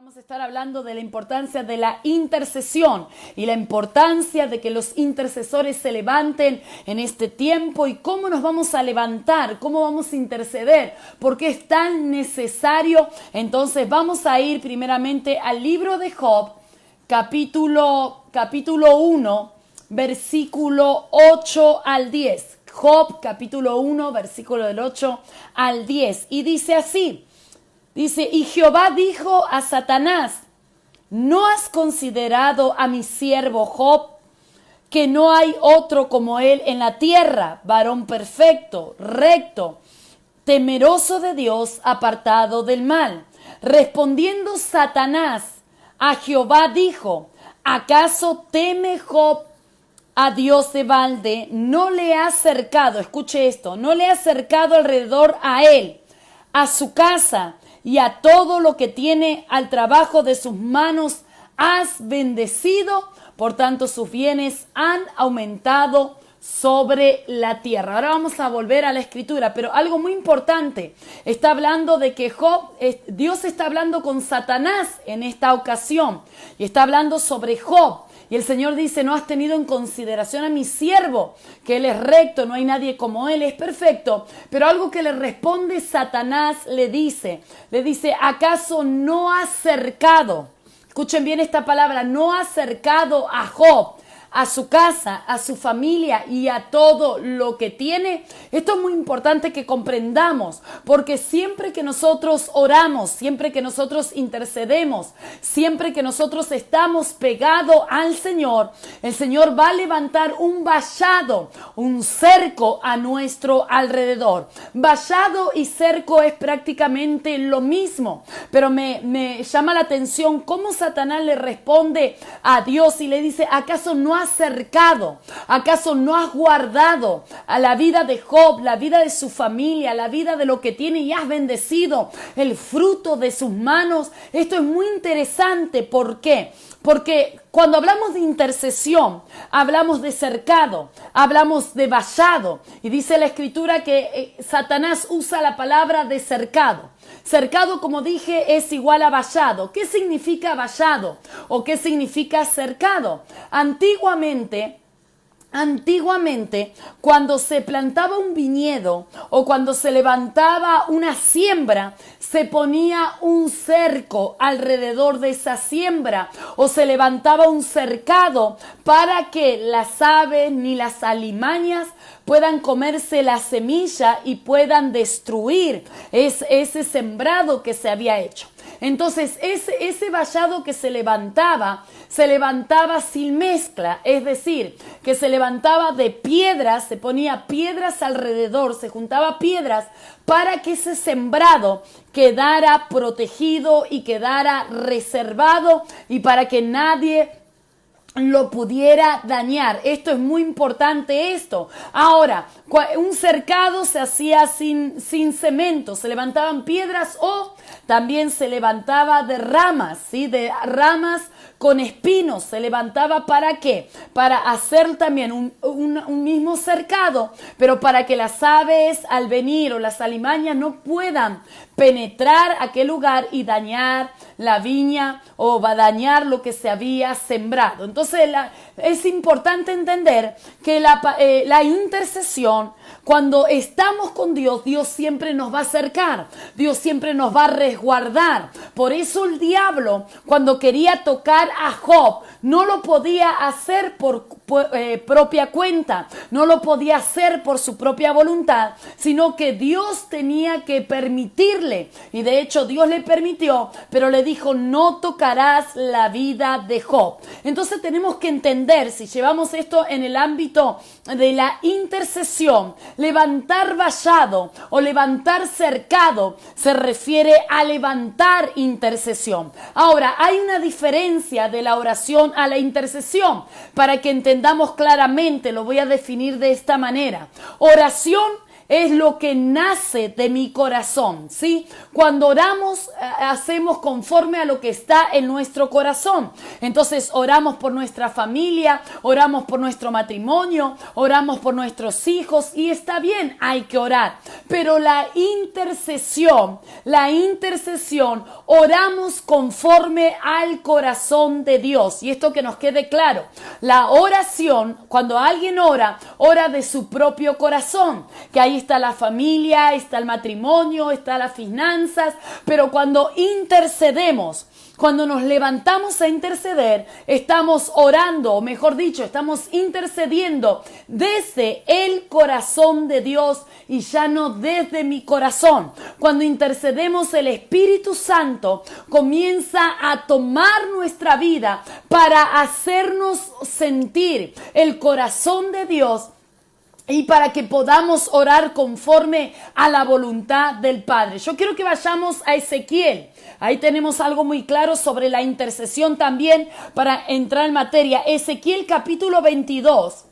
Vamos a estar hablando de la importancia de la intercesión y la importancia de que los intercesores se levanten en este tiempo y cómo nos vamos a levantar, cómo vamos a interceder, por qué es tan necesario. Entonces vamos a ir primeramente al libro de Job, capítulo 1, versículo 8 al 10. Job, capítulo 1, versículo del 8 al 10. Y dice así. Dice, y Jehová dijo a Satanás, ¿no has considerado a mi siervo Job, que no hay otro como él en la tierra, varón perfecto, recto, temeroso de Dios, apartado del mal? Respondiendo Satanás a Jehová dijo, ¿acaso teme Job a Dios de balde? No le ha acercado, escuche esto, no le ha acercado alrededor a él, a su casa, y a todo lo que tiene, al trabajo de sus manos has bendecido, por tanto sus bienes han aumentado sobre la tierra. Ahora vamos a volver a la escritura, pero algo muy importante, está hablando de que Dios está hablando con Satanás en esta ocasión, y está hablando sobre Job. Y el Señor dice, no has tenido en consideración a mi siervo, que él es recto, no hay nadie como él, es perfecto. Pero algo que le responde Satanás le dice, ¿acaso no has cercado? Escuchen bien esta palabra, no has cercado a Job, a su casa, a su familia y a todo lo que tiene. Esto es muy importante que comprendamos, porque siempre que nosotros oramos, siempre que nosotros intercedemos, siempre que nosotros estamos pegados al Señor, el Señor va a levantar un vallado, un cerco a nuestro alrededor. Vallado y cerco es prácticamente lo mismo, pero me llama la atención cómo Satanás le responde a Dios y le dice, ¿acaso no has cercado? ¿Acaso no has guardado a la vida de Job, la vida de su familia, la vida de lo que tiene y has bendecido el fruto de sus manos? Esto es muy interesante. ¿Por qué? Porque cuando hablamos de intercesión, hablamos de cercado, hablamos de vallado. Y dice la Escritura que Satanás usa la palabra de cercado. Cercado, como dije, es igual a vallado. ¿Qué significa vallado? ¿O qué significa cercado? Antiguamente, cuando se plantaba un viñedo o cuando se levantaba una siembra, se ponía un cerco alrededor de esa siembra o se levantaba un cercado para que las aves ni las alimañas puedan comerse la semilla y puedan destruir ese sembrado que se había hecho. Entonces, ese vallado que se levantaba sin mezcla, es decir, que se levantaba de piedras, se ponía piedras alrededor, se juntaba piedras para que ese sembrado quedara protegido y quedara reservado y para que nadie lo pudiera dañar. Esto es muy importante esto. Ahora, un cercado se hacía sin cemento, se levantaban piedras o también se levantaba de ramas, ¿sí? De ramas con espinos. Se levantaba ¿para qué? Para hacer también un mismo cercado, pero para que las aves al venir o las alimañas no puedan penetrar aquel lugar y dañar la viña o va a dañar lo que se había sembrado. Entonces es importante entender que la intercesión, cuando estamos con Dios, Dios siempre nos va a acercar, Dios siempre nos va a resguardar. Por eso el diablo, cuando quería tocar a Job, no lo podía hacer por propia cuenta, no lo podía hacer por su propia voluntad, sino que Dios tenía que permitirle, y de hecho Dios le permitió, pero le dijo, no tocarás la vida de Job. Entonces tenemos que entender, si llevamos esto en el ámbito de la intercesión, levantar vallado o levantar cercado se refiere a levantar intercesión. Ahora, hay una diferencia de la oración a la intercesión. Para que entendamos claramente, lo voy a definir de esta manera. Oración es lo que nace de mi corazón, ¿sí? Cuando oramos, hacemos conforme a lo que está en nuestro corazón. Entonces oramos por nuestra familia, oramos por nuestro matrimonio, oramos por nuestros hijos y está bien, hay que orar. Pero la intercesión, oramos conforme al corazón de Dios. Y esto que nos quede claro, la oración, cuando alguien ora de su propio corazón, que ahí está la familia, está el matrimonio, está las finanzas, pero cuando intercedemos, cuando nos levantamos a interceder, estamos orando, o mejor dicho, estamos intercediendo desde el corazón de Dios y ya no desde mi corazón. Cuando intercedemos, el Espíritu Santo comienza a tomar nuestra vida para hacernos sentir el corazón de Dios y para que podamos orar conforme a la voluntad del Padre. Yo quiero que vayamos a Ezequiel. Ahí tenemos algo muy claro sobre la intercesión también para entrar en materia. Ezequiel capítulo 22.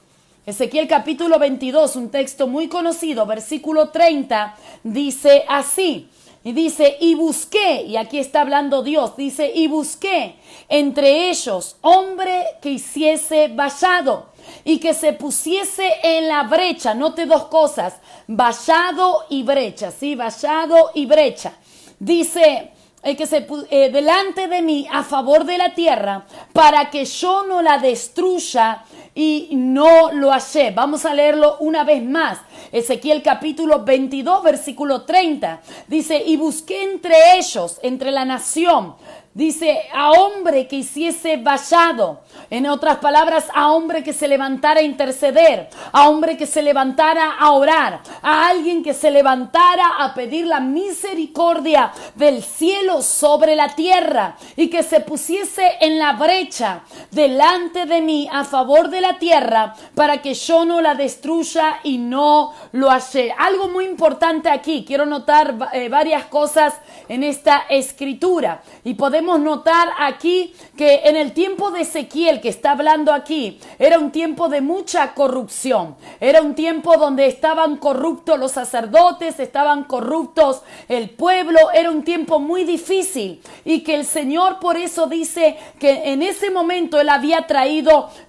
Ezequiel capítulo 22, un texto muy conocido, versículo 30, dice así. Y dice, y busqué, y aquí está hablando Dios, dice, y busqué entre ellos hombre que hiciese vallado y que se pusiese en la brecha. Note dos cosas, vallado y brecha, ¿sí? Vallado y brecha. Dice, que se delante de mí a favor de la tierra para que yo no la destruya y no lo hallé. Vamos a leerlo una vez más. Ezequiel capítulo 22, versículo 30. Dice, y busqué entre ellos, entre la nación, dice, a hombre que hiciese vallado. En otras palabras, a hombre que se levantara a interceder, a hombre que se levantara a orar, a alguien que se levantara a pedir la misericordia del cielo sobre la tierra y que se pusiese en la brecha delante de mí a favor de la tierra para que yo no la destruya y no lo hallé. Algo muy importante aquí, quiero notar varias cosas en esta escritura y podemos notar aquí que en el tiempo de Ezequiel que está hablando aquí, era un tiempo de mucha corrupción, era un tiempo donde estaban corruptos los sacerdotes, estaban corruptos el pueblo, era un tiempo muy difícil y que el Señor por eso dice que en ese momento Él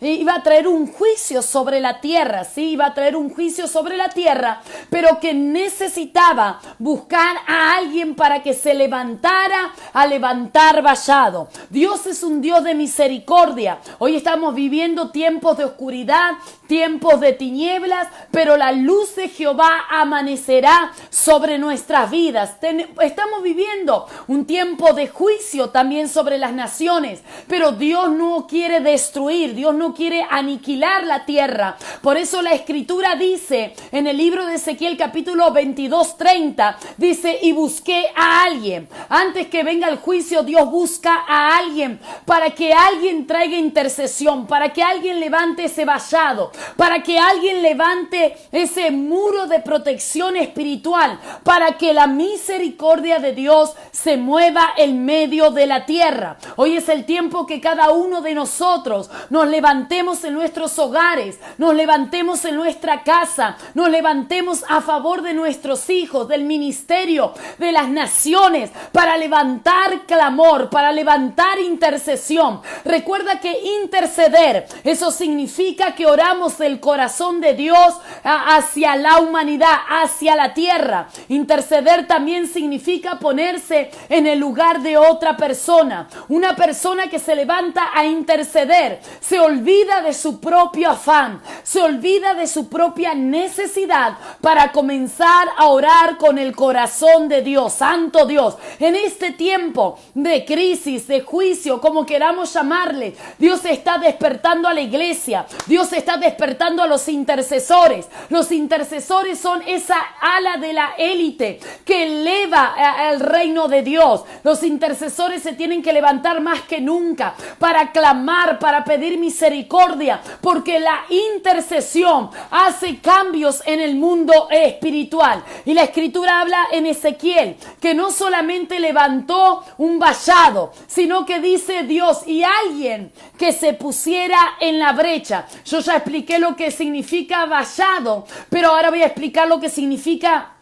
iba a traer un juicio sobre la tierra, ¿sí? Iba a traer un juicio sobre la tierra, pero que necesitaba buscar a alguien para que se levantara a levantar vallado. Dios es un Dios de misericordia. Hoy estamos viviendo tiempos de oscuridad, tiempos de tinieblas, pero la luz de Jehová amanecerá sobre nuestras vidas. Estamos viviendo un tiempo de juicio también sobre las naciones, pero Dios no quiere destruir, Dios no quiere aniquilar la tierra. Por eso la Escritura dice en el libro de Ezequiel capítulo 22, 30, dice, y busqué a alguien. Antes que venga el juicio, Dios busca a alguien para que alguien traiga intercesión, para que alguien levante ese vallado, para que alguien levante ese muro de protección espiritual, para que la misericordia de Dios se mueva en medio de la tierra. Hoy es el tiempo que cada uno de nosotros nos levantemos en nuestros hogares, nos levantemos en nuestra casa, nos levantemos a favor de nuestros hijos, del ministerio, de las naciones, para levantar clamor, para levantar intercesión. Recuerda que interceder, eso significa que oramos del corazón de Dios hacia la humanidad, hacia la tierra. Interceder también significa ponerse en el lugar de otra persona. Una persona que se levanta a interceder se olvida de su propio afán, se olvida de su propia necesidad para comenzar a orar con el corazón de Dios. Santo Dios, en este tiempo de crisis, de juicio, como queramos llamarle, Dios está despertando a la iglesia, Dios está despertando a los intercesores. Los intercesores son esa ala de la élite que eleva al reino de Dios. Los intercesores se tienen que levantar más que nunca para clamar, para pedir misericordia, brecha, porque la intercesión hace cambios en el mundo espiritual. Y la Escritura habla en Ezequiel que no solamente levantó un vallado, sino que dice Dios, y alguien que se pusiera en la brecha. Yo ya expliqué lo que significa vallado, pero ahora voy a explicar lo que significa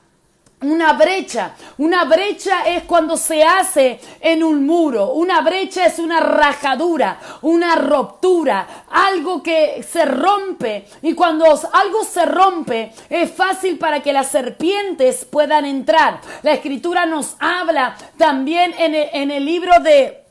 una brecha. Una brecha es cuando se hace en un muro. Una brecha es una rajadura, una ruptura, algo que se rompe. Y cuando algo se rompe, es fácil para que las serpientes puedan entrar. La Escritura nos habla también en el libro de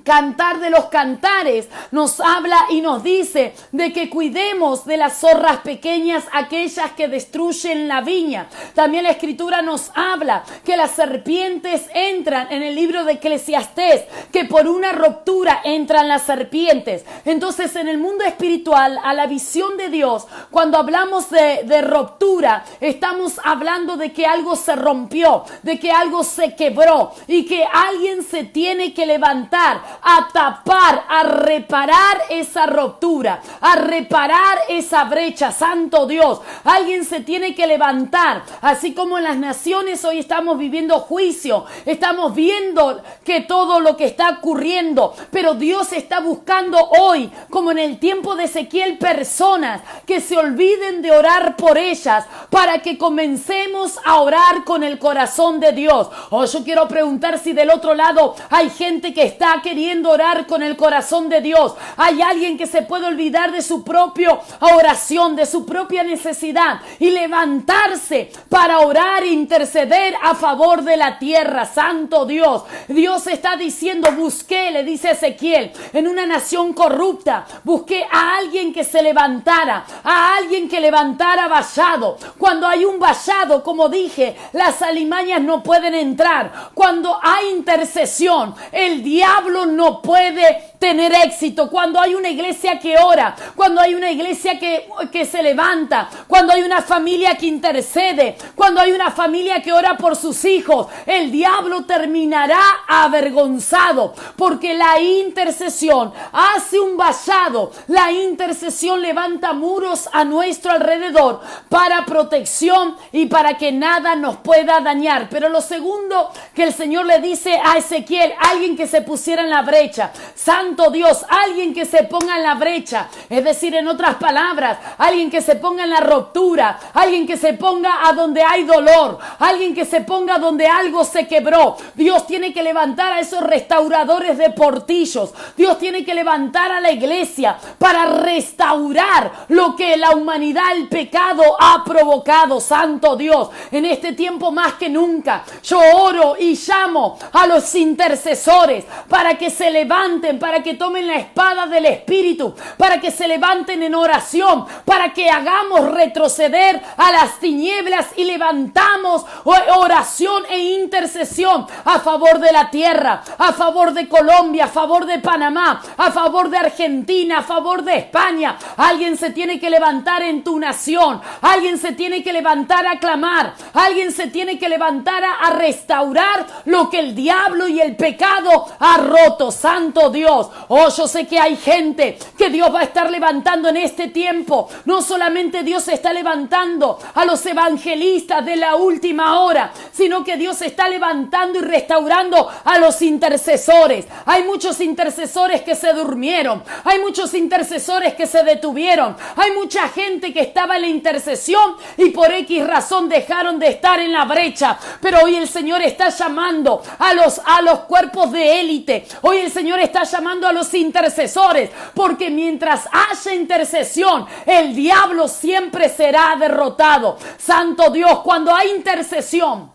Cantar de los Cantares, nos habla y nos dice de que cuidemos de las zorras pequeñas, aquellas que destruyen la viña. También la Escritura nos habla que las serpientes entran en el libro de Eclesiastés, que por una ruptura entran las serpientes. Entonces, en el mundo espiritual, a la visión de Dios, cuando hablamos de ruptura, estamos hablando de que algo se rompió, de que algo se quebró y que alguien se tiene que levantar a tapar, a reparar esa ruptura, a reparar esa brecha. Santo Dios, alguien se tiene que levantar. Así como en las naciones hoy estamos viviendo juicio, estamos viendo que todo lo que está ocurriendo, pero Dios está buscando hoy, como en el tiempo de Ezequiel, personas que se olviden de orar por ellas, para que comencemos a orar con el corazón de Dios. Yo quiero preguntar si del otro lado hay gente que está queriendo orar con el corazón de Dios. Hay alguien que se puede olvidar de su propia oración, de su propia necesidad, y levantarse para orar e interceder a favor de la tierra. Santo Dios, Dios está diciendo, busqué, le dice Ezequiel, en una nación corrupta, busqué a alguien que se levantara, a alguien que levantara vallado. Cuando hay un vallado, como dije, las alimañas no pueden entrar. Cuando hay intercesión, el diablo no puede tener éxito. Cuando hay una iglesia que ora, cuando hay una iglesia que se levanta, cuando hay una familia que intercede, cuando hay una familia que ora por sus hijos, el diablo terminará avergonzado, porque la intercesión hace un vallado. La intercesión levanta muros a nuestro alrededor para protección y para que nada nos pueda dañar. Pero lo segundo que el Señor le dice a Ezequiel, alguien que se pusiera en la brecha. Santo Dios, alguien que se ponga en la brecha, es decir, en otras palabras, alguien que se ponga en la ruptura, alguien que se ponga a donde hay dolor, alguien que se ponga donde algo se quebró. Dios tiene que levantar a esos restauradores de portillos. Dios tiene que levantar a la iglesia para restaurar lo que la humanidad, el pecado ha provocado. Santo Dios, en este tiempo más que nunca, yo oro y llamo a los intercesores para que se levanten, para que tomen la espada del Espíritu, para que se levanten en oración, para que hagamos retroceder a las tinieblas y levantamos oración e intercesión a favor de la tierra, a favor de Colombia, a favor de Panamá, a favor de Argentina, a favor de España. Alguien se tiene que levantar en tu nación, alguien se tiene que levantar a clamar, alguien se tiene que levantar a restaurar lo que el diablo y el pecado ha roto. Santo Dios, yo sé que hay gente que Dios va a estar levantando en este tiempo. No solamente Dios está levantando a los evangelistas de la última hora, sino que Dios está levantando y restaurando a los intercesores. Hay muchos intercesores que se durmieron, hay muchos intercesores que se detuvieron, hay mucha gente que estaba en la intercesión y por X razón dejaron de estar en la brecha. Pero hoy el Señor está llamando a los cuerpos de élite. Hoy el Señor está llamando a los intercesores, porque mientras haya intercesión, el diablo siempre será derrotado. Santo Dios, cuando hay intercesión,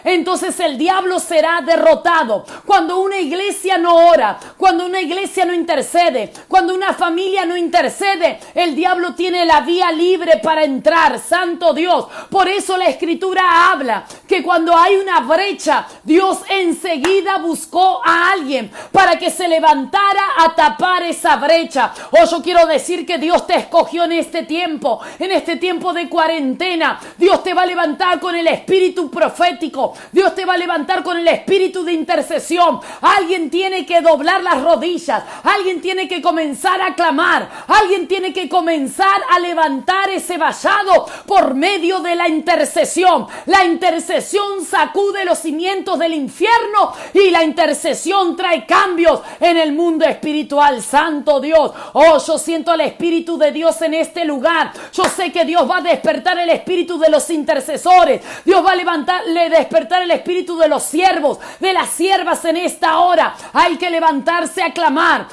entonces el diablo será derrotado. Cuando una iglesia no ora, cuando una iglesia no intercede, cuando una familia no intercede, el diablo tiene la vía libre para entrar. Santo Dios, por eso la Escritura habla que cuando hay una brecha, Dios enseguida buscó a alguien para que se levantara a tapar esa brecha. Yo quiero decir que Dios te escogió en este tiempo de cuarentena. Dios te va a levantar levantar con el espíritu profético. Dios te va a levantar con el espíritu de intercesión. Alguien tiene que doblar las rodillas. Alguien tiene que comenzar a clamar. Alguien tiene que comenzar a levantar ese vallado por medio de la intercesión. La intercesión sacude los cimientos del infierno y la intercesión trae cambios en el mundo espiritual. Santo Dios. Oh, yo siento el espíritu de Dios en este lugar. Yo sé que Dios va a despertar el espíritu de los intercesores. Dios va a despertar el espíritu de los siervos, de las siervas en esta hora. Hay que levantarse a clamar.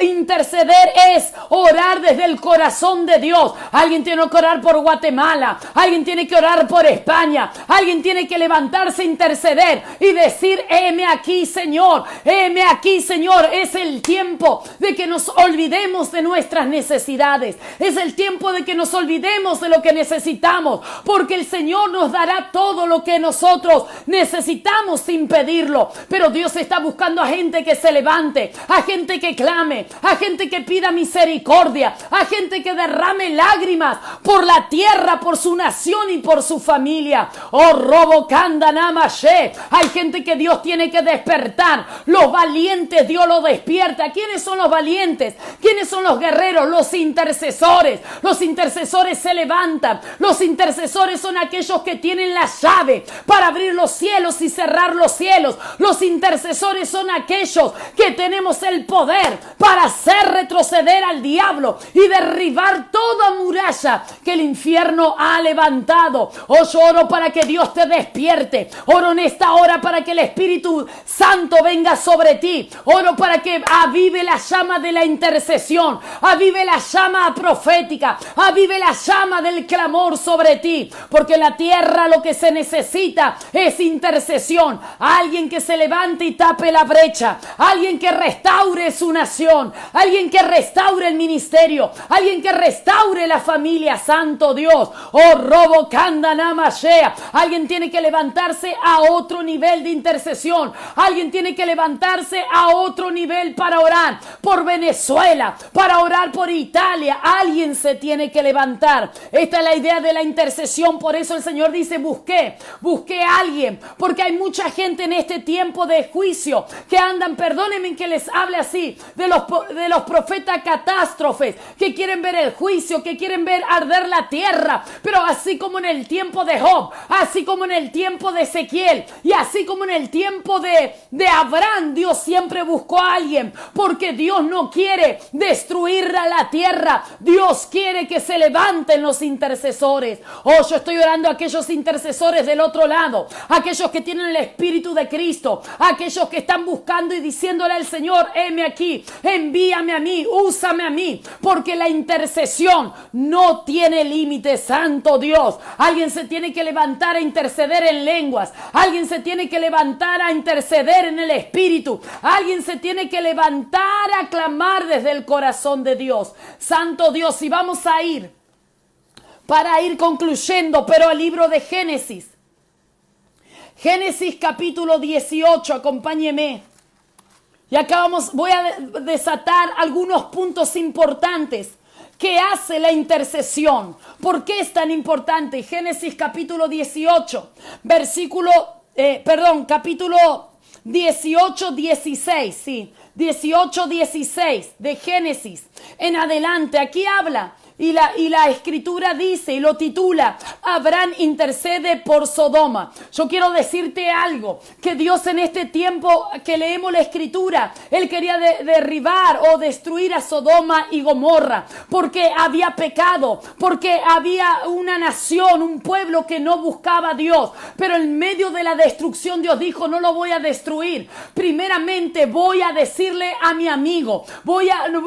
Interceder es orar desde el corazón de Dios. Alguien tiene que orar por Guatemala. Alguien tiene que orar por España. Alguien tiene que levantarse a interceder y decir: heme aquí, Señor. Heme aquí, Señor. Es el tiempo de que nos olvidemos de nuestras necesidades. Es el tiempo de que nos olvidemos de lo que necesitamos, porque el Señor nos dará todo lo que nosotros necesitamos sin pedirlo. Pero Dios está buscando a gente que se levante, a gente que clame, a gente que pida misericordia, a gente que derrame lágrimas por la tierra, por su nación y por su familia. Oh, robo Namashe. Hay gente que Dios tiene que despertar. Los valientes Dios los despierta. ¿Quiénes son los valientes? ¿Quiénes son los guerreros? Los intercesores. Los intercesores se levantan. Los intercesores son aquellos que tienen la llave para abrir los cielos y cerrar los cielos. Los intercesores son aquellos que tenemos el poder para hacer retroceder al diablo y derribar toda muralla que el infierno ha levantado. Oh, yo oro para que Dios te despierte. Oro en esta hora para que el Espíritu Santo venga sobre ti. Oro para que avive la llama de la intercesión, avive la llama profética, avive la llama del clamor sobre ti, porque en la tierra lo que se necesita es intercesión. Alguien que se levante y tape la brecha, alguien que restaure su nación, alguien que restaure el ministerio, alguien que restaure la familia. Santo Dios. Oh, robo Namashe. Alguien tiene que levantarse a otro nivel de intercesión. Alguien tiene que levantarse a otro nivel para orar por Venezuela, para orar por Italia. Alguien se tiene que levantar. Esta es la idea de la intercesión. Por eso el Señor dice: busqué a alguien, porque hay mucha gente en este tiempo de juicio que andan, perdónenme que les hable así, de los profetas catástrofes, que quieren ver el juicio, que quieren ver arder la tierra. Pero así como en el tiempo de Job, así como en el tiempo de Ezequiel y así como en el tiempo de Abraham, Dios siempre buscó a alguien, porque Dios no quiere destruir a la tierra. Dios quiere que se levanten los intercesores. Oh, yo estoy orando a aquellos intercesores del otro lado, aquellos que tienen el Espíritu de Cristo, aquellos que están buscando y diciéndole al Señor: heme aquí, envíame a mí, úsame a mí, porque la intercesión no tiene límites. Santo Dios. Alguien se tiene que levantar a interceder en lenguas. Alguien se tiene que levantar a interceder en el Espíritu. Alguien se tiene que levantar a clamar desde el corazón de Dios. Santo Dios. Y vamos a ir, para ir concluyendo, pero al libro de Génesis. Génesis capítulo 18, acompáñeme. Y acá voy a desatar algunos puntos importantes que hace la intercesión. ¿Por qué es tan importante? Génesis capítulo 18, capítulo 18, 16, sí, 18, 16 de Génesis en adelante. Aquí habla. Y la escritura dice y lo titula: Abraham intercede por Sodoma. Yo quiero decirte algo, que Dios en este tiempo que leemos la escritura, Él quería derribar o destruir a Sodoma y Gomorra, porque había pecado, porque había una nación, un pueblo que no buscaba a Dios. Pero en medio de la destrucción Dios dijo: no lo voy a destruir. Primeramente voy a decirle a mi amigo,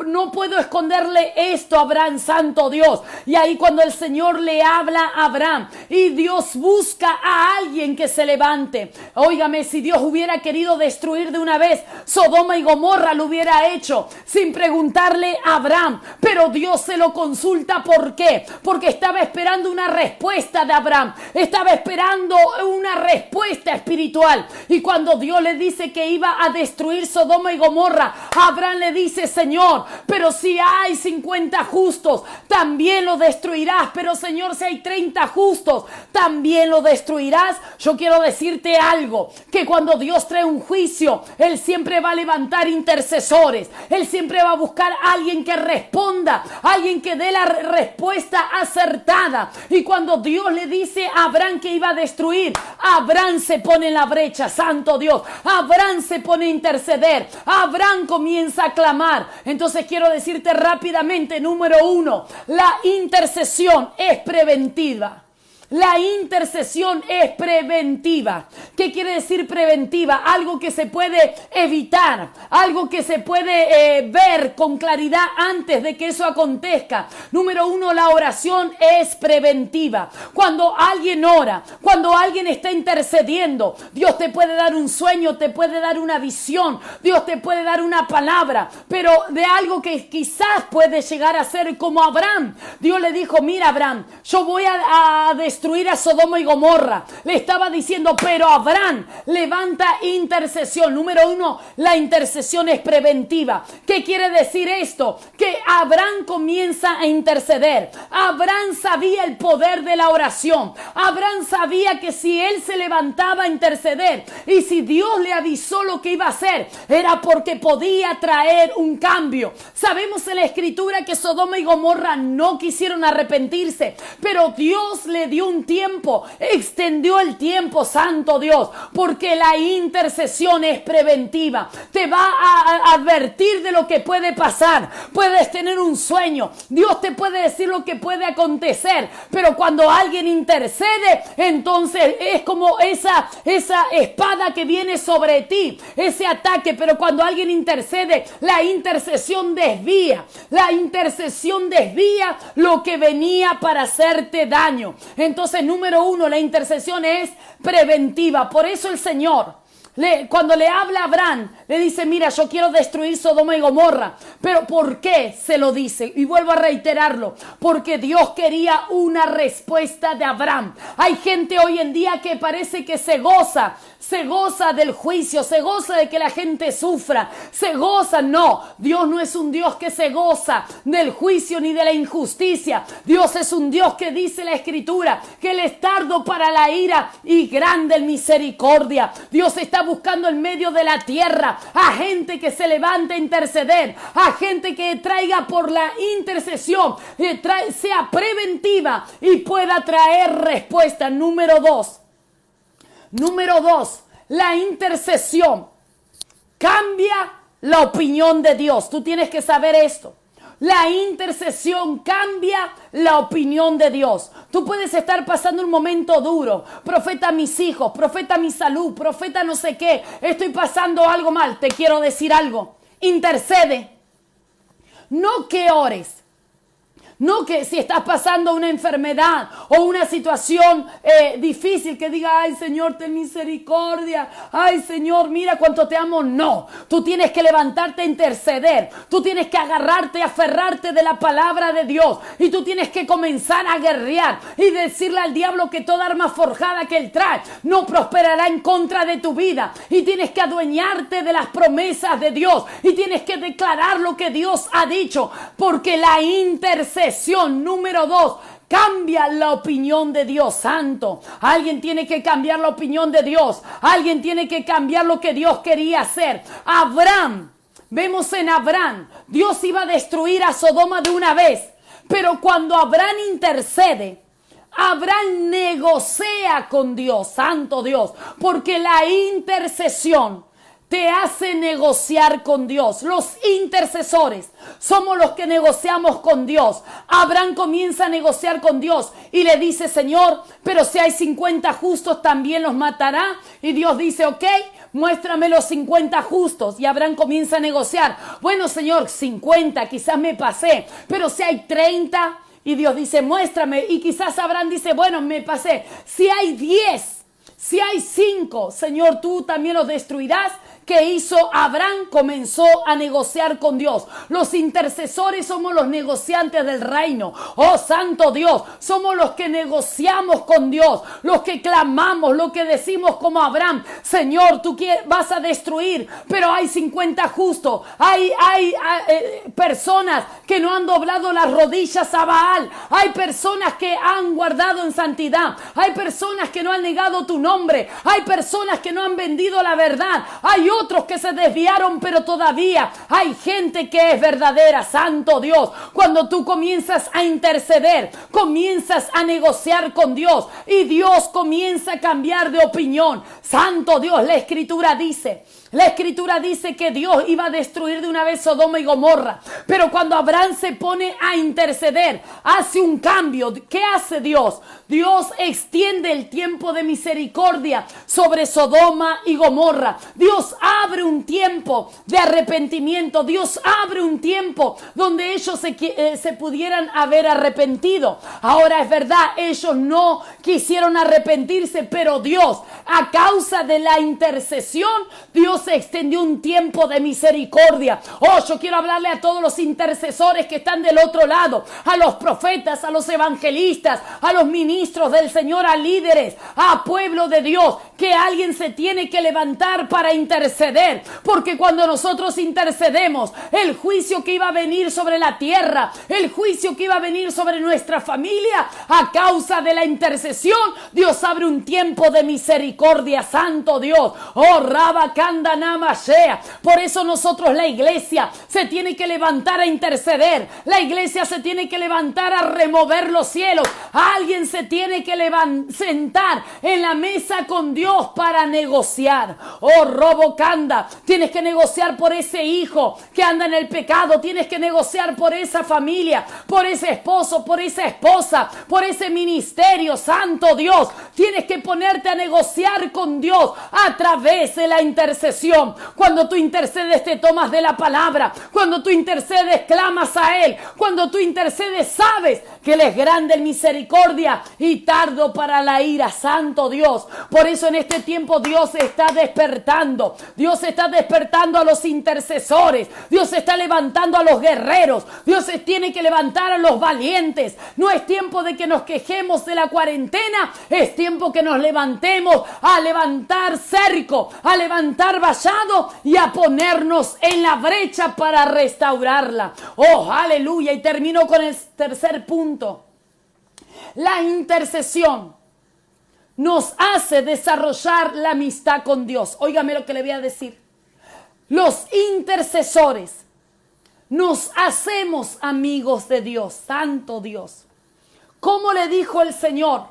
no puedo esconderle esto a Abraham. Santo Dios. Y ahí cuando el Señor le habla a Abraham y Dios busca a alguien que se levante. Óigame, si Dios hubiera querido destruir de una vez Sodoma y Gomorra, lo hubiera hecho sin preguntarle a Abraham. Pero Dios se lo consulta. ¿Por qué? Porque estaba esperando una respuesta de Abraham. Estaba esperando una respuesta espiritual. Y cuando Dios le dice que iba a destruir Sodoma y Gomorra, Abraham le dice: Señor, pero si hay 50 justos, también lo destruirás. Pero Señor, si hay 30 justos, también lo destruirás. Yo quiero decirte algo, que cuando Dios trae un juicio, Él siempre va a levantar intercesores. Él siempre va a buscar a alguien que responda, alguien que dé la respuesta acertada. Y cuando Dios le dice a Abraham que iba a destruir, Abraham se pone en la brecha, santo Dios. Abraham se pone a interceder. Abraham comienza a clamar. Entonces quiero decirte rápidamente, número 1, la intercesión es preventiva. La intercesión es preventiva. ¿Qué quiere decir preventiva? Algo que se puede evitar, algo que se puede ver con claridad antes de que eso acontezca. Número 1, la oración es preventiva. Cuando alguien ora, cuando alguien está intercediendo, Dios te puede dar un sueño, te puede dar una visión, Dios te puede dar una palabra, pero de algo que quizás puede llegar a ser como Abraham. Dios le dijo, mira Abraham, yo voy a destruir a Sodoma y Gomorra. Le estaba diciendo, pero Abraham, levanta intercesión. Número 1, la intercesión es preventiva. ¿Qué quiere decir esto? Que Abraham comienza a interceder. Abraham sabía el poder de la oración. Abraham sabía que si él se levantaba a interceder y si Dios le avisó lo que iba a hacer, era porque podía traer un cambio. Sabemos en la Escritura que Sodoma y Gomorra no quisieron arrepentirse, pero Dios le dio un tiempo, extendió el tiempo, santo Dios, porque la intercesión es preventiva. Te va a advertir de lo que puede pasar. Puedes tener un sueño, Dios te puede decir lo que puede acontecer, pero cuando alguien intercede, entonces es como esa espada que viene sobre ti, ese ataque. Pero cuando alguien intercede, la intercesión desvía lo que venía para hacerte daño. Entonces, número 1, la intercesión es preventiva. Por eso el Señor, cuando le habla a Abraham, le dice, mira, yo quiero destruir Sodoma y Gomorra. Pero ¿por qué se lo dice? Y vuelvo a reiterarlo, porque Dios quería una respuesta de Abraham. Hay gente hoy en día que parece que se goza del juicio, se goza de que la gente sufra, se goza. No, Dios no es un Dios que se goza del juicio ni de la injusticia. Dios es un Dios que dice la Escritura que Él es tardo para la ira y grande en misericordia. Dios está buscando en medio de la tierra a gente que se levante a interceder, a gente que traiga por la intercesión, sea preventiva y pueda traer respuesta. Número 2, la intercesión cambia la opinión de Dios. Tú tienes que saber esto. La intercesión cambia la opinión de Dios. Tú puedes estar pasando un momento duro. Profeta, mis hijos, profeta, mi salud, profeta, no sé qué. Estoy pasando algo mal. Te quiero decir algo. Intercede. No que ores. No que si estás pasando una enfermedad o una situación difícil, que diga, ay Señor, ten misericordia, ay Señor, mira cuánto te amo. No, tú tienes que levantarte a interceder, tú tienes que agarrarte, aferrarte de la palabra de Dios, y tú tienes que comenzar a guerrear y decirle al diablo que toda arma forjada que él trae no prosperará en contra de tu vida, y tienes que adueñarte de las promesas de Dios, y tienes que declarar lo que Dios ha dicho, porque la intercesión, número 2, cambia la opinión de Dios. Santo, alguien tiene que cambiar la opinión de Dios. Alguien tiene que cambiar lo que Dios quería hacer. Abraham, vemos en Abraham, Dios iba a destruir a Sodoma de una vez, pero cuando Abraham intercede, Abraham negocia con Dios, santo Dios, porque la intercesión te hace negociar con Dios. Los intercesores somos los que negociamos con Dios. Abraham comienza a negociar con Dios y le dice, Señor, pero si hay 50 justos, ¿también los matará? Y Dios dice, ok, muéstrame los 50 justos. Y Abraham comienza a negociar. Bueno, Señor, 50, quizás me pasé, pero si hay 30, y Dios dice, muéstrame. Y quizás Abraham dice, bueno, me pasé. Si hay 10, si hay 5, Señor, ¿tú también los destruirás? que hizo Abraham? Comenzó a negociar con Dios. Los intercesores somos los negociantes del reino. Oh, santo Dios, somos los que negociamos con Dios, los que clamamos, los que decimos como Abraham: Señor, tú vas a destruir, pero hay 50 justos. Hay personas que no han doblado las rodillas a Baal. Hay personas que han guardado en santidad. Hay personas que no han negado tu nombre. Hay personas que no han vendido la verdad. Hay otros que se desviaron, pero todavía hay gente que es verdadera. Santo Dios, cuando tú comienzas a interceder, comienzas a negociar con Dios y Dios comienza a cambiar de opinión. Santo Dios, la Escritura dice que Dios iba a destruir de una vez Sodoma y Gomorra. Pero cuando Abraham se pone a interceder, hace un cambio. ¿Qué hace Dios? Dios extiende el tiempo de misericordia sobre Sodoma y Gomorra. Dios abre un tiempo de arrepentimiento. Dios abre un tiempo donde ellos se pudieran haber arrepentido. Ahora es verdad, ellos no quisieron arrepentirse, pero Dios, a causa de la intercesión, Dios extendió un tiempo de misericordia. Oh, yo quiero hablarle a todos los intercesores que están del otro lado, a los profetas, a los evangelistas, a los ministros del Señor, a líderes, a pueblo de Dios, que alguien se tiene que levantar para interceder, porque cuando nosotros intercedemos, el juicio que iba a venir sobre la tierra, el juicio que iba a venir sobre nuestra familia, a causa de la intercesión, Dios abre un tiempo de misericordia. Santo Dios. Oh, Rabacanda Namashea. Por eso nosotros, la iglesia, se tiene que levantar a interceder. La iglesia se tiene que levantar a remover los cielos. Alguien se tiene que sentar en la mesa con Dios para negociar. Oh, Robocanda, tienes que negociar por ese hijo que anda en el pecado. Tienes que negociar por esa familia, por ese esposo, por esa esposa, por ese ministerio. Santo Dios, tienes que ponerte a negociar con Dios a través de la intercesión. Cuando tú intercedes, te tomas de la palabra. Cuando tú intercedes, clamas a Él. Cuando tú intercedes, sabes que Él es grande en misericordia y tardo para la ira. Santo Dios. Por eso en este tiempo Dios está despertando. Dios está despertando a los intercesores. Dios está levantando a los guerreros. Dios tiene que levantar a los valientes. No es tiempo de que nos quejemos de la cuarentena. Es tiempo que nos levantemos a levantar cerco, a levantar vallado y a ponernos en la brecha para restaurarla. Oh, aleluya. Y termino con el tercer punto. La intercesión nos hace desarrollar la amistad con Dios. Óigame lo que le voy a decir. Los intercesores nos hacemos amigos de Dios. Santo Dios. ¿Cómo le dijo el Señor?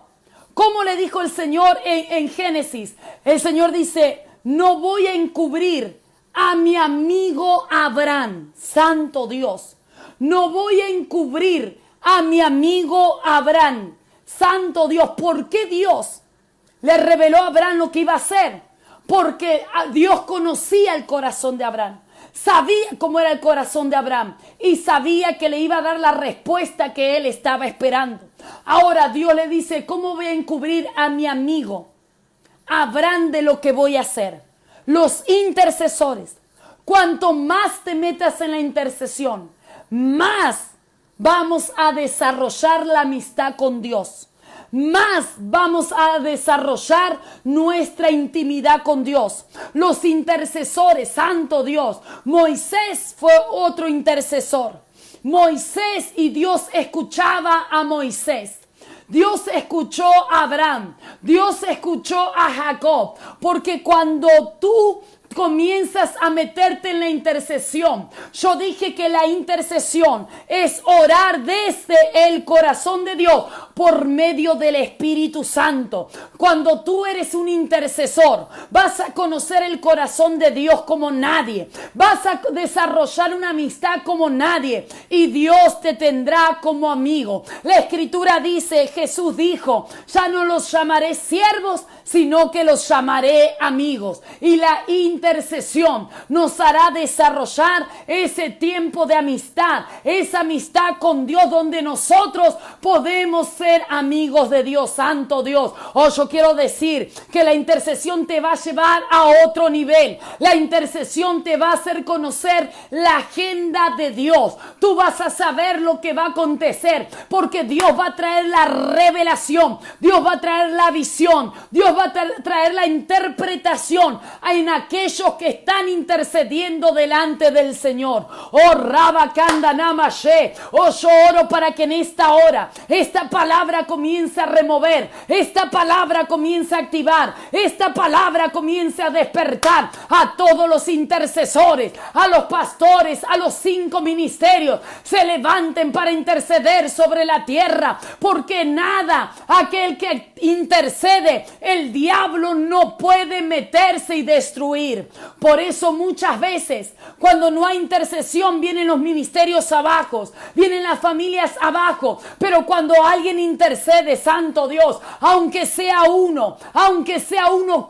¿Cómo le dijo el Señor en Génesis? El Señor dice: no voy a encubrir a mi amigo Abraham. Santo Dios. No voy a encubrir a mi amigo Abraham. Santo Dios. ¿Por qué Dios le reveló a Abraham lo que iba a hacer? Porque Dios conocía el corazón de Abraham. Sabía cómo era el corazón de Abraham y sabía que le iba a dar la respuesta que él estaba esperando. Ahora Dios le dice: ¿cómo voy a encubrir a mi amigo Abraham de lo que voy a hacer? Los intercesores, cuanto más te metas en la intercesión, más vamos a desarrollar la amistad con Dios. Más vamos a desarrollar nuestra intimidad con Dios. Los intercesores, santo Dios. Moisés fue otro intercesor. Moisés, y Dios escuchaba a Moisés. Dios escuchó a Abraham. Dios escuchó a Jacob. Porque cuando tú comienzas a meterte en la intercesión, yo dije que la intercesión es orar desde el corazón de Dios por medio del Espíritu Santo. Cuando tú eres un intercesor, vas a conocer el corazón de Dios como nadie. Vas a desarrollar una amistad como nadie y Dios te tendrá como amigo. La Escritura dice, Jesús dijo: ya no los llamaré siervos, sino que los llamaré amigos. Y la intercesión intercesión nos hará desarrollar ese tiempo de amistad, esa amistad con Dios donde nosotros podemos ser amigos de Dios, Santo Dios. Yo quiero decir que la intercesión te va a llevar a otro nivel. La intercesión te va a hacer conocer la agenda de Dios. Tú vas a saber lo que va a acontecer, porque Dios va a traer la revelación, Dios va a traer la visión, Dios va a traer la interpretación en aquellos que están intercediendo delante del Señor. Yo oro para que en esta hora esta palabra comience a remover, esta palabra comience a activar, esta palabra comience a despertar a todos los intercesores, a los pastores, a los 5 ministerios. Se levanten para interceder sobre la tierra, porque nada, aquel que intercede, el diablo no puede meterse y destruir. Por eso muchas veces cuando no hay intercesión vienen los ministerios abajo, vienen las familias abajo, pero cuando alguien intercede, Santo Dios, aunque sea uno,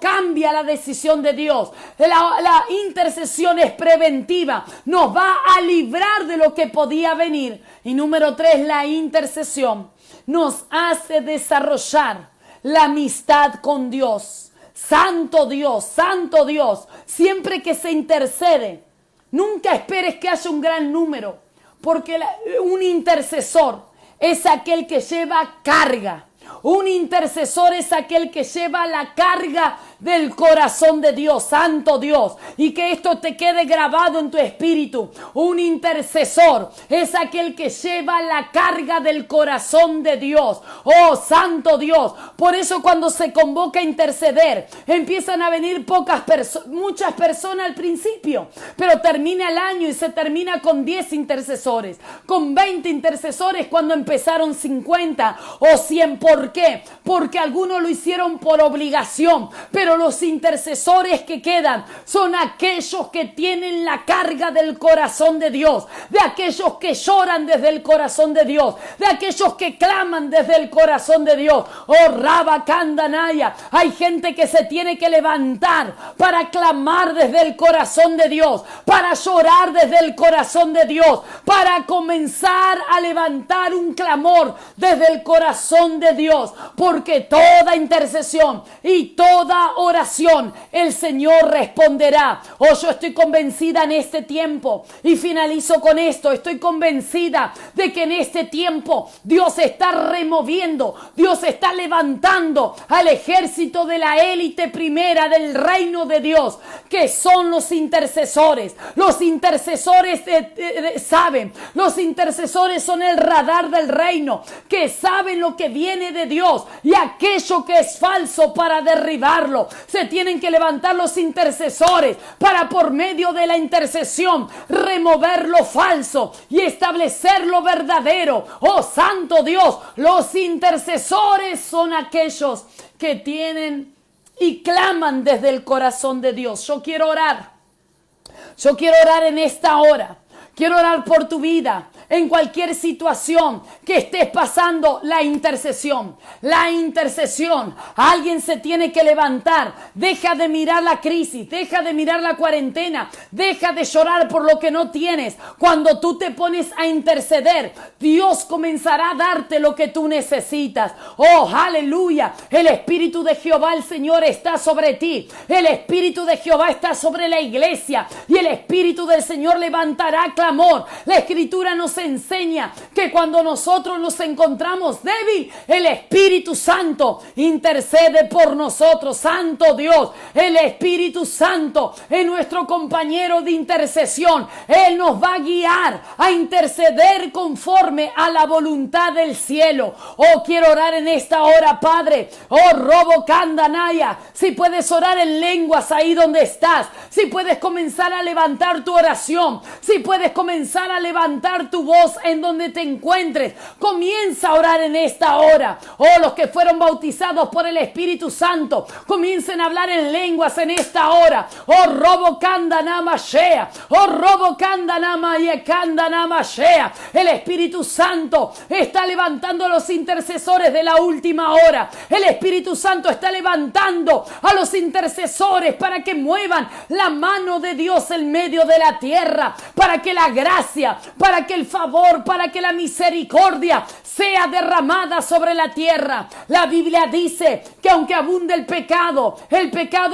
cambia la decisión de Dios. La intercesión es preventiva, nos va a librar de lo que podía venir. Y número 3, la intercesión nos hace desarrollar la amistad con Dios. Santo Dios, Santo Dios, siempre que se intercede, nunca esperes que haya un gran número, porque un intercesor es aquel que lleva carga. Un intercesor es aquel que lleva la carga del corazón de Dios, Santo Dios, y que esto te quede grabado en tu espíritu. Un intercesor es aquel que lleva la carga del corazón de Dios. Oh, Santo Dios. Por eso cuando se convoca a interceder, empiezan a venir muchas personas al principio, pero termina el año y se termina con 10 intercesores, con 20 intercesores cuando empezaron 50 o 100. ¿Por qué? Porque algunos lo hicieron por obligación, pero los intercesores que quedan son aquellos que tienen la carga del corazón de Dios, de aquellos que lloran desde el corazón de Dios, de aquellos que claman desde el corazón de Dios. Oh, Raba Candanaya, hay gente que se tiene que levantar para clamar desde el corazón de Dios, para llorar desde el corazón de Dios, para comenzar a levantar un clamor desde el corazón de Dios, porque toda intercesión y toda oración el Señor responderá. Yo estoy convencida en este tiempo, y finalizo con esto, estoy convencida de que en este tiempo Dios está removiendo, Dios está levantando al ejército de la élite primera del reino de Dios, que son los intercesores. Los intercesores saben, los intercesores son el radar del reino, que saben lo que viene de Dios y aquello que es falso para derribarlo. Se tienen que levantar los intercesores para, por medio de la intercesión, remover lo falso y establecer lo verdadero. Oh, Santo Dios, los intercesores son aquellos que tienen y claman desde el corazón de Dios. Yo quiero orar en esta hora. Quiero orar por tu vida. En cualquier situación que estés pasando, la intercesión. Alguien se tiene que levantar. Deja de mirar la crisis, deja de mirar la cuarentena, deja de llorar por lo que no tienes. Cuando tú te pones a interceder, Dios comenzará a darte lo que tú necesitas. Oh, aleluya. El Espíritu de Jehová, el Señor, está sobre ti. El Espíritu de Jehová está sobre la iglesia, y el Espíritu del Señor levantará clamor. La Escritura nos enseña que cuando nosotros nos encontramos débil, el Espíritu Santo intercede por nosotros. Santo Dios, el Espíritu Santo es nuestro compañero de intercesión. Él nos va a guiar a interceder conforme a la voluntad del cielo. Oh, quiero orar en esta hora, Padre. Oh, Robo Candanaya, si puedes orar en lenguas ahí donde estás, si puedes comenzar a levantar tu oración, si puedes comenzar a levantar tu voz voz en donde te encuentres. Comienza a orar en esta hora. Oh, los que fueron bautizados por el Espíritu Santo, comiencen a hablar en lenguas en esta hora. Oh, robo kanda namashea. Oh, robo kanda namaye kanda namashea. El Espíritu Santo está levantando a los intercesores de la última hora. El Espíritu Santo está levantando a los intercesores para que muevan la mano de Dios en medio de la tierra, para que la gracia, para que el favor, para que la misericordia sea derramada sobre la tierra. La Biblia dice que aunque abunde el pecado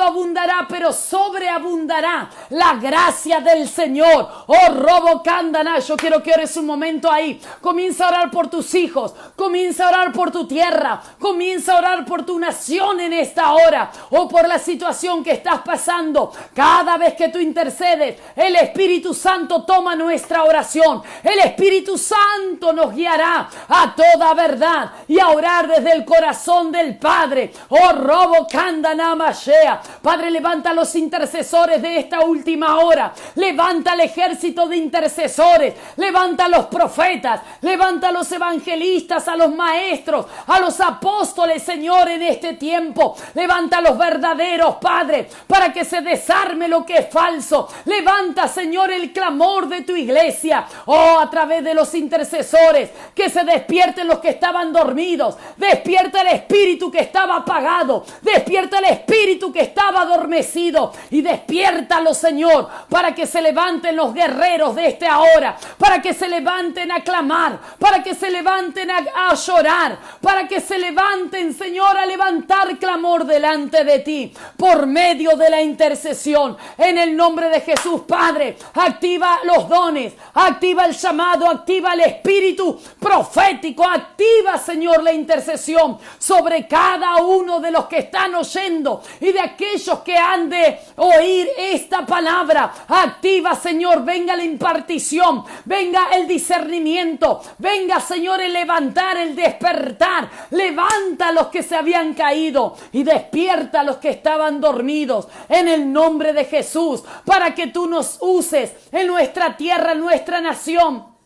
abundará, pero sobreabundará la gracia del Señor. Oh, robo candana, yo quiero que ores un momento ahí. Comienza a orar por tus hijos, comienza a orar por tu tierra, comienza a orar por tu nación en esta hora, o por la situación que estás pasando. Cada vez que tú intercedes, el Espíritu Santo toma nuestra oración. El Espíritu Santo nos guiará a toda verdad y a orar desde el corazón del Padre. Oh, robo kandana mashea. Padre, levanta a los intercesores de esta última hora. Levanta el ejército de intercesores. Levanta a los profetas. Levanta a los evangelistas, a los maestros, a los apóstoles, Señor, en este tiempo. Levanta a los verdaderos, Padre, para que se desarme lo que es falso. Levanta, Señor, el clamor de tu iglesia. Oh, a través de los intercesores, que se despierten los que estaban dormidos. Despierta el espíritu que estaba apagado. Despierta el espíritu que estaba adormecido. Y despiértalo, Señor, para que se levanten los guerreros de esta hora. Para que se levanten a clamar. Para que se levanten a llorar. Para que se levanten, Señor, a levantar clamor delante de ti. Por medio de la intercesión. En el nombre de Jesús, Padre, activa los dones. Activa el llamado. Activa el espíritu profético. Activa, Señor, la intercesión sobre cada uno de los que están oyendo y de aquellos que han de oír esta palabra. Activa, Señor, venga la impartición, venga el discernimiento, venga, Señor, el levantar, el despertar. Levanta a los que se habían caído y despierta a los que estaban dormidos en el nombre de Jesús, para que tú nos uses en nuestra tierra, en nuestra nación.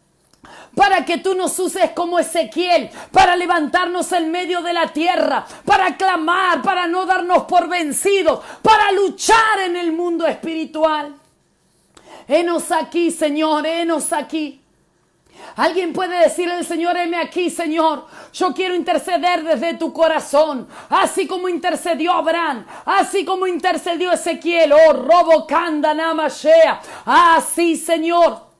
Para que tú nos uses como Ezequiel, para levantarnos en medio de la tierra, para clamar, para no darnos por vencidos, para luchar en el mundo espiritual. Henos aquí, Señor, henos aquí. Alguien puede decirle al Señor: heme aquí, Señor. Yo quiero interceder desde tu corazón, así como intercedió Abraham, así como intercedió Ezequiel. Oh, robo kanda namashea. Así, Señor,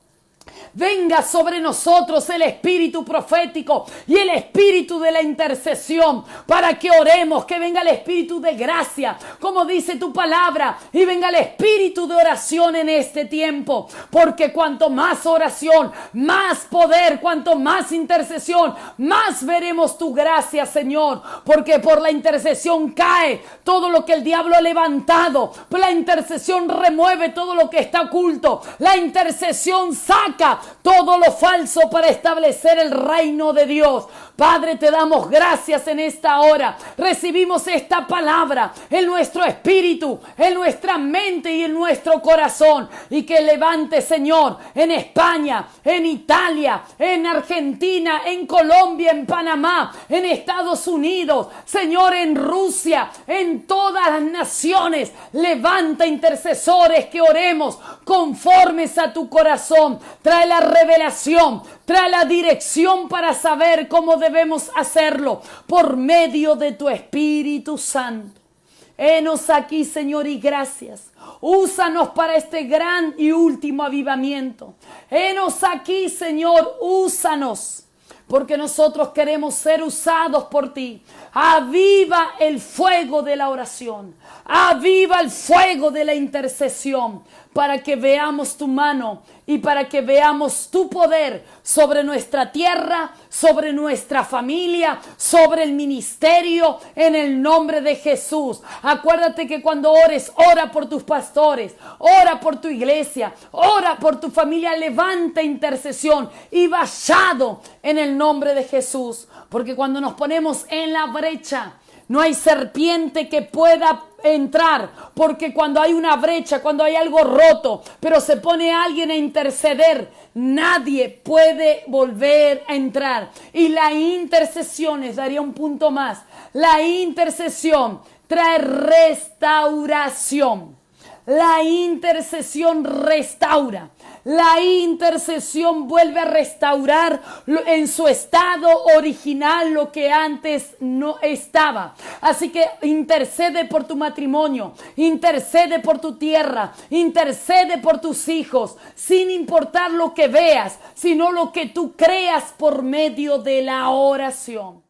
venga sobre nosotros el espíritu profético y el espíritu de la intercesión, para que oremos, que venga el espíritu de gracia, como dice tu palabra, y venga el espíritu de oración en este tiempo, porque cuanto más oración, más poder, cuanto más intercesión, más veremos tu gracia, Señor, porque por la intercesión cae todo lo que el diablo ha levantado, la intercesión remueve todo lo que está oculto, la intercesión saca todo lo falso para establecer el reino de Dios. Padre, te damos gracias en esta hora. Recibimos esta palabra en nuestro espíritu, en nuestra mente y en nuestro corazón. Y que levante, Señor, en España, en Italia, en Argentina, en Colombia, en Panamá, en Estados Unidos, Señor, en Rusia, en todas las naciones. Levanta intercesores que oremos conformes a tu corazón. Trae la revelación, trae la dirección para saber cómo debemos hacerlo por medio de tu Espíritu Santo. Henos aquí, Señor, y gracias. Úsanos para este gran y último avivamiento. Henos aquí, Señor, úsanos, porque nosotros queremos ser usados por ti. Aviva el fuego de la oración. Aviva el fuego de la intercesión, para que veamos tu mano y para que veamos tu poder sobre nuestra tierra, sobre nuestra familia, sobre el ministerio, en el nombre de Jesús. Acuérdate que cuando ores, ora por tus pastores, ora por tu iglesia, ora por tu familia, levanta intercesión y vallado en el nombre de Jesús. Porque cuando nos ponemos en la brecha, No hay serpiente que pueda entrar, porque cuando hay una brecha, cuando hay algo roto, pero se pone alguien a interceder, nadie puede volver a entrar. Y la intercesión, les daría un punto más, la intercesión trae restauración. La intercesión restaura. La intercesión vuelve a restaurar en su estado original lo que antes no estaba. Así que intercede por tu matrimonio, intercede por tu tierra, intercede por tus hijos, sin importar lo que veas, sino lo que tú creas por medio de la oración.